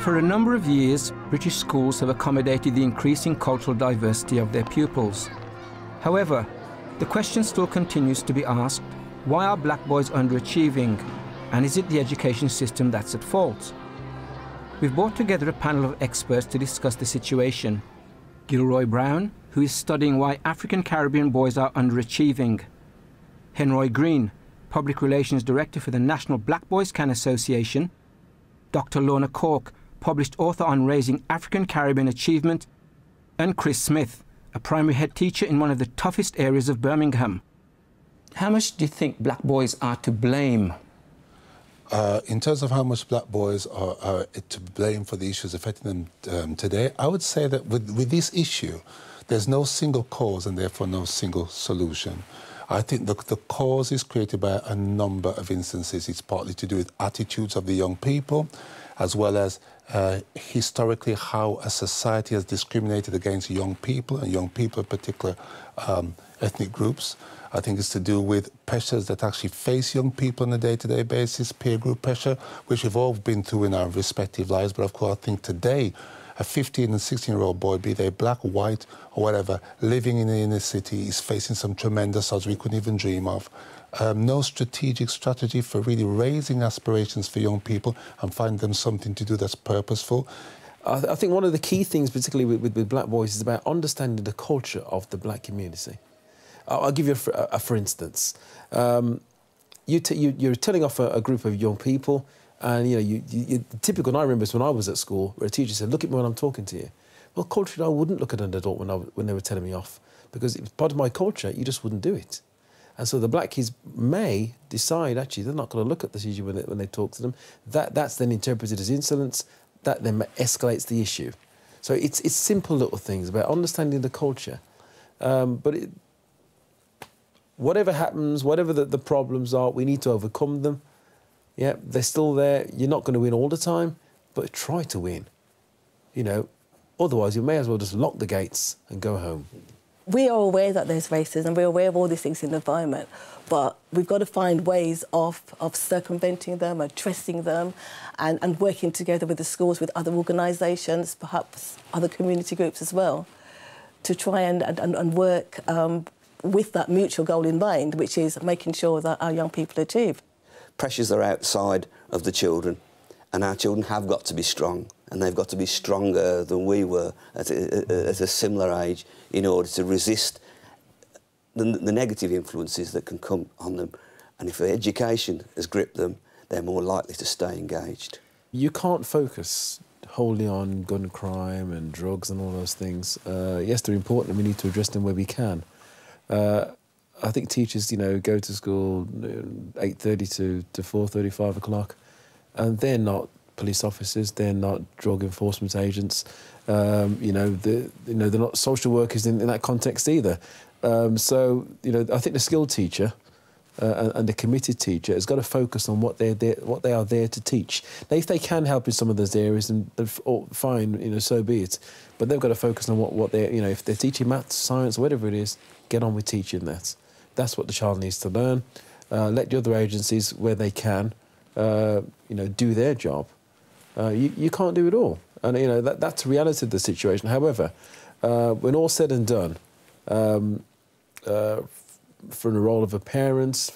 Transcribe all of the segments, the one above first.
For a number of years, British schools have accommodated the increasing cultural diversity of their pupils. However, the question still continues to be asked, why are black boys underachieving? And is it the education system that's at fault? We've brought together a panel of experts to discuss the situation. Gilroy Brown, who is studying why African Caribbean boys are underachieving. Henroy Green, Public Relations Director for the National Black Boys Can Association. Dr. Lorna Cork, published author on raising African Caribbean achievement. And Chris Smith, a primary head teacher in one of the toughest areas of Birmingham. How much do you think black boys are to blame? In terms of how much black boys are to blame for the issues affecting them today, I would say that with this issue, there's no single cause and therefore no single solution. I think the cause is created by a number of instances. It's partly to do with attitudes of the young people, as well as historically how a society has discriminated against young people, and young people in particular ethnic groups. I think it's to do with pressures that actually face young people on a day-to-day basis, peer group pressure, which we've all been through in our respective lives. But of course, I think today, a 15 and 16-year-old boy, be they black, white, or whatever, living in the inner city is facing some tremendous odds we couldn't even dream of. No strategic strategy for really raising aspirations for young people and finding them something to do that's purposeful. I think one of the key things, particularly with black boys, is about understanding the culture of the black community. I'll give you a for instance. You're telling off a group of young people, and you typical, and I remember this when I was at school, where a teacher said, "Look at me when I'm talking to you." Well, culturally, I wouldn't look at an adult when they were telling me off, because it was part of my culture. You just wouldn't do it. And so the black kids may decide, actually, they're not going to look at the teacher when they talk to them. That's then interpreted as insolence. That then escalates the issue. So it's simple little things about understanding the culture. Whatever happens, whatever the problems are, we need to overcome them. Yeah, they're still there. You're not going to win all the time, but try to win. Otherwise you may as well just lock the gates and go home. We are aware that there's racism, we're aware of all these things in the environment, but we've got to find ways of circumventing them, addressing them, and working together with the schools, with other organisations, perhaps other community groups as well, to try and work with that mutual goal in mind, which is making sure that our young people achieve. Pressures are outside of the children, and our children have got to be strong, and they've got to be stronger than we were at a similar age in order to resist the negative influences that can come on them. And if education has gripped them, they're more likely to stay engaged. You can't focus wholly on gun crime and drugs and all those things. Yes, they're important, and we need to address them where we can. I think teachers, go to school 8:30 to 4:30, 5 o'clock, and they're not police officers, they're not drug enforcement agents, they're not social workers in that context either. So, I think the skilled teacher and the committed teacher has got to focus on what they are there to teach. Now, if they can help in some of those areas, then fine, so be it. But they've got to focus on what they're, if they're teaching maths, science, whatever it is, get on with teaching that. That's what the child needs to learn. Let the other agencies, where they can, do their job. You can't do it all. And, that's the reality of the situation. However, when all's said and done, from the role of a parent,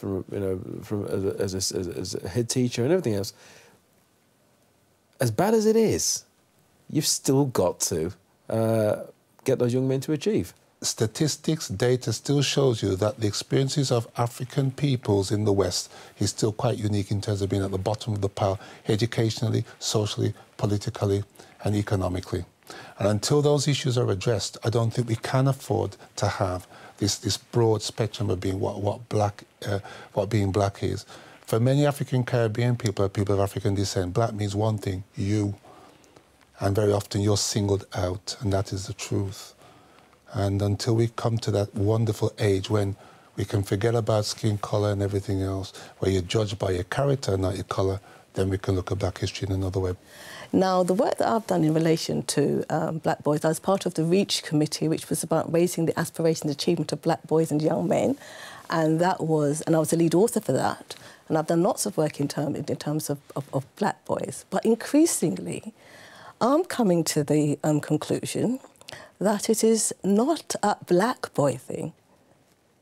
as a head teacher and everything else, as bad as it is, you've still got to get those young men to achieve. Statistics, data still shows you that the experiences of African peoples in the West is still quite unique in terms of being at the bottom of the pile, educationally, socially, politically, and economically. And until those issues are addressed, I don't think we can afford to have this broad spectrum of being what being black is. For many African Caribbean people of African descent, black means one thing: you. And very often you're singled out, and that is the truth. And until we come to that wonderful age when we can forget about skin colour and everything else, where you're judged by your character, not your colour, then we can look at black history in another way. Now, the work that I've done in relation to black boys, I was part of the REACH committee, which was about raising the aspirations and achievement of black boys and young men. And I was the lead author for that. And I've done lots of work in terms of black boys. But increasingly, I'm coming to the conclusion that it is not a black boy thing,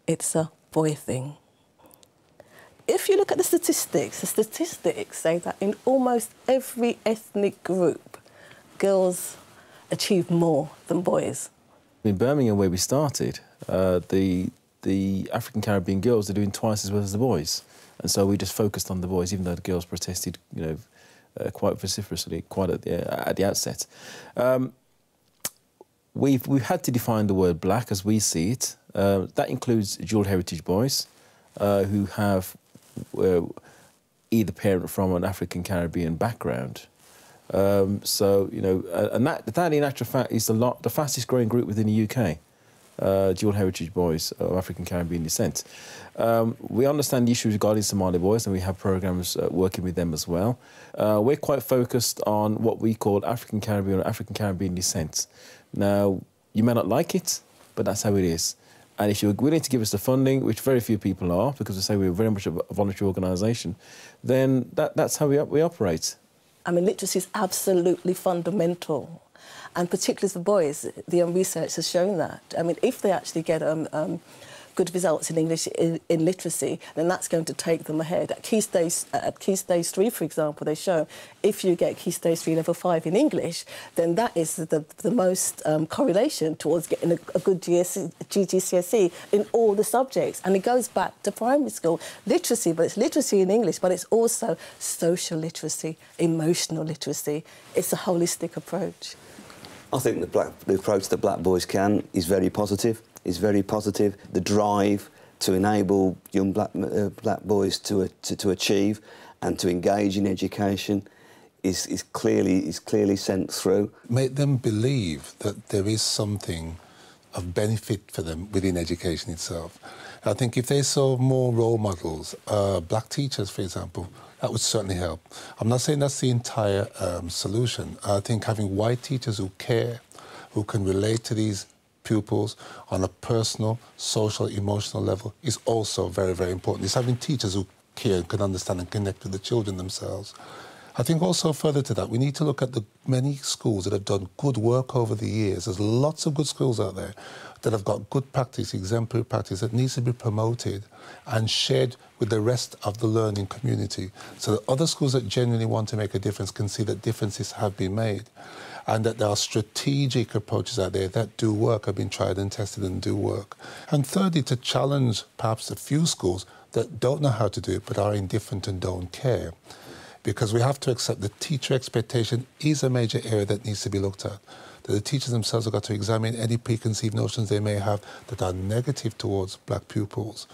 it's a boy thing. If you look at the statistics say that in almost every ethnic group, girls achieve more than boys. In Birmingham, where we started, the African Caribbean girls are doing twice as well as the boys, and so we just focused on the boys, even though the girls protested, you know, quite vociferously, quite at the outset. We've had to define the word black as we see it. That includes dual heritage boys who have either parent from an African Caribbean background. So, you know, and that in actual fact is the fastest growing group within the UK, dual heritage boys of African Caribbean descent. We understand the issues regarding Somali boys, and we have programmes working with them as well. We're quite focused on what we call African Caribbean or African Caribbean descent. Now, you may not like it, but that's how it is. And if you're willing to give us the funding, which very few people are, because we say we're very much a voluntary organisation, then that's how we operate. I mean, literacy is absolutely fundamental, and particularly for boys, the research has shown that. I mean, if they actually get good results in English in literacy, then that's going to take them ahead. At Key Stage 3, for example, they show if you get Key Stage 3 Level 5 in English, then that is the most correlation towards getting a good GCSE in all the subjects. And it goes back to primary school literacy, but it's literacy in English, but it's also social literacy, emotional literacy. It's a holistic approach. I think the approach that Black Boys Can is very positive. Is very positive. The drive to enable young black boys to achieve and to engage in education is clearly sent through. Make them believe that there is something of benefit for them within education itself. I think if they saw more role models, black teachers, for example, that would certainly help. I'm not saying that's the entire solution. I think having white teachers who care, who can relate to these pupils on a personal, social, emotional level is also very, very important. It's having teachers who care and can understand and connect with the children themselves. I think also further to that, we need to look at the many schools that have done good work over the years. There's lots of good schools out there that have got good practice, exemplary practice that needs to be promoted and shared with the rest of the learning community so that other schools that genuinely want to make a difference can see that differences have been made, and that there are strategic approaches out there that do work, have been tried and tested and do work. And thirdly, to challenge perhaps a few schools that don't know how to do it but are indifferent and don't care. Because we have to accept that teacher expectation is a major area that needs to be looked at. That the teachers themselves have got to examine any preconceived notions they may have that are negative towards black pupils.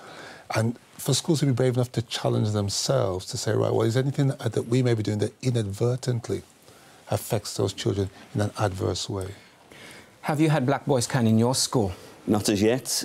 And for schools to be brave enough to challenge themselves to say, right, well, is there anything that we may be doing that inadvertently affects those children in an adverse way? Have you had Black Boys Can in your school? Not as yet,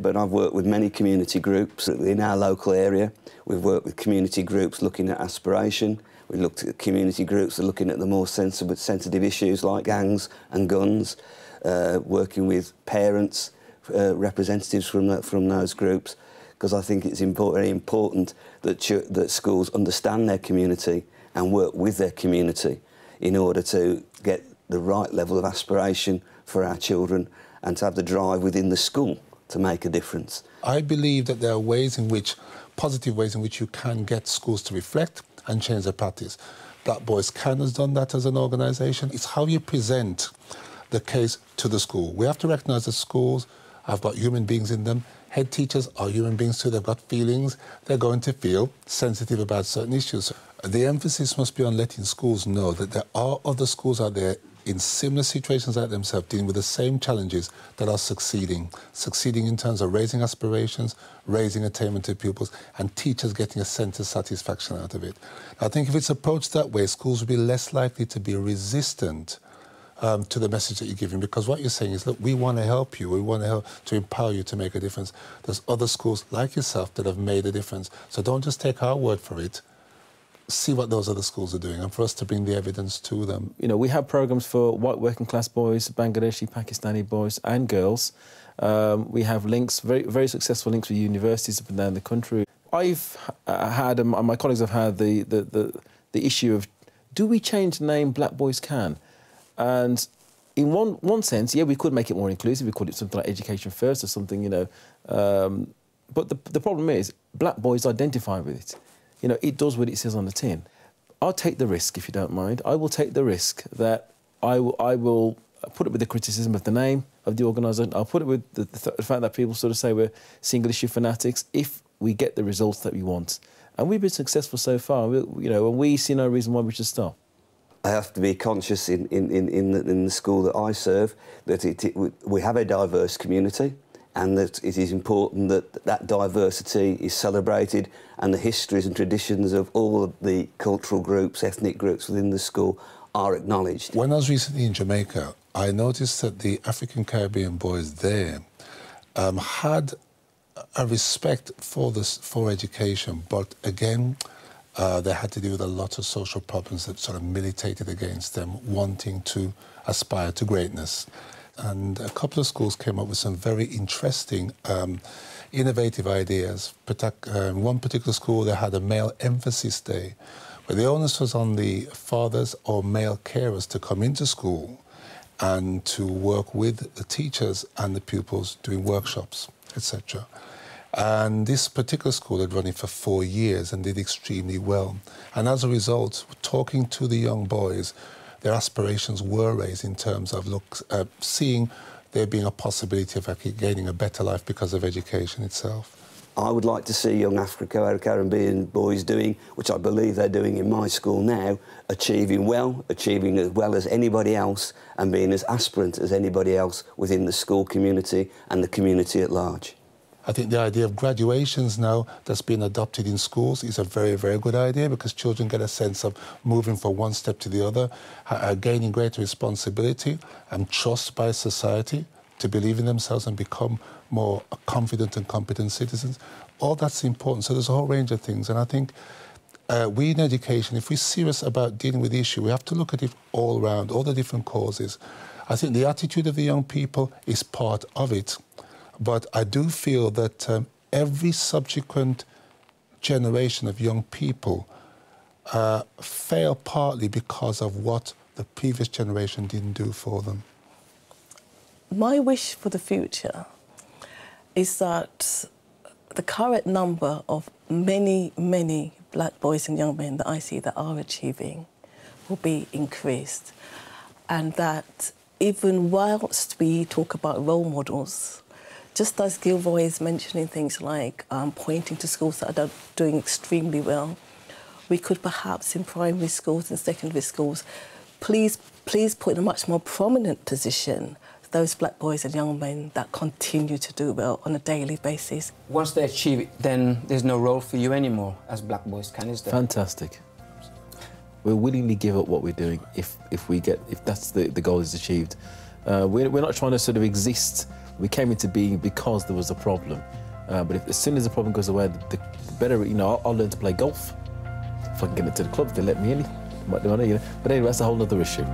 but I've worked with many community groups in our local area. We've worked with community groups looking at aspiration. We looked at community groups looking at the more sensitive issues like gangs and guns, working with parents, representatives from those groups, because I think it's very important that schools understand their community and work with their community in order to get the right level of aspiration for our children and to have the drive within the school to make a difference. I believe that there are ways in which, positive ways in which you can get schools to reflect and change their practice. Black Boys Can has done that as an organisation. It's how you present the case to the school. We have to recognise that schools have got human beings in them. Head teachers are human beings too. They've got feelings. They're going to feel sensitive about certain issues. The emphasis must be on letting schools know that there are other schools out there in similar situations like themselves, dealing with the same challenges, that are succeeding in terms of raising aspirations, raising attainment to pupils, and teachers getting a sense of satisfaction out of it. I think if it's approached that way, schools will be less likely to be resistant to the message that you're giving, because what you're saying is, look, we want to help you, we want to help to empower you to make a difference. There's other schools like yourself that have made a difference, so don't just take our word for it. See what those other schools are doing, and for us to bring the evidence to them. You know, we have programmes for white working class boys, Bangladeshi, Pakistani boys and girls. We have links, very successful links with universities up and down the country. I've had, and my colleagues have had, the issue of, do we change the name Black Boys Can? And in one sense, yeah, we could make it more inclusive. We call it something like education first or something, you know. But the problem is, black boys identify with it. You know, it does what it says on the tin. I'll take the risk, if you don't mind. I will take the risk that I will put it with the criticism of the name of the organisation. I'll put it with the fact that people sort of say we're single issue fanatics if we get the results that we want. And we've been successful so far, you know, and we see no reason why we should stop. I have to be conscious in the school that I serve that we have a diverse community, and that it is important that that diversity is celebrated and the histories and traditions of all of the cultural groups, ethnic groups within the school are acknowledged. When I was recently in Jamaica, I noticed that the African Caribbean boys there had a respect for education, but again, they had to deal with a lot of social problems that sort of militated against them wanting to aspire to greatness. And a couple of schools came up with some very interesting, innovative ideas. One particular school, they had a male emphasis day, where the onus was on the fathers or male carers to come into school and to work with the teachers and the pupils doing workshops, etc. And this particular school had run it for 4 years and did extremely well. And as a result, talking to the young boys, their aspirations were raised in terms of seeing there being a possibility of actually gaining a better life because of education itself. I would like to see young Afro-Caribbean boys doing, which I believe they're doing in my school now, achieving as well as anybody else, and being as aspirant as anybody else within the school community and the community at large. I think the idea of graduations now that's been adopted in schools is a very, very good idea, because children get a sense of moving from one step to the other, gaining greater responsibility and trust by society to believe in themselves and become more confident and competent citizens. All that's important. So there's a whole range of things. And I think we in education, if we're serious about dealing with the issue, we have to look at it all around, all the different causes. I think the attitude of the young people is part of it. But I do feel that every subsequent generation of young people fail partly because of what the previous generation didn't do for them. My wish for the future is that the current number of many, many black boys and young men that I see that are achieving will be increased. And that even whilst we talk about role models, just as Gilroy is mentioning things like pointing to schools that are doing extremely well, we could perhaps in primary schools and secondary schools, please put in a much more prominent position those black boys and young men that continue to do well on a daily basis. Once they achieve it, then there's no role for you anymore as black boys, is there? Fantastic. We'll willingly give up what we're doing if that's the goal is achieved. We're not trying to sort of exist. We came into being because there was a problem. But as soon as the problem goes away, the better, you know, I'll learn to play golf. If I can get into the club, if they let me in. But anyway, that's a whole other issue.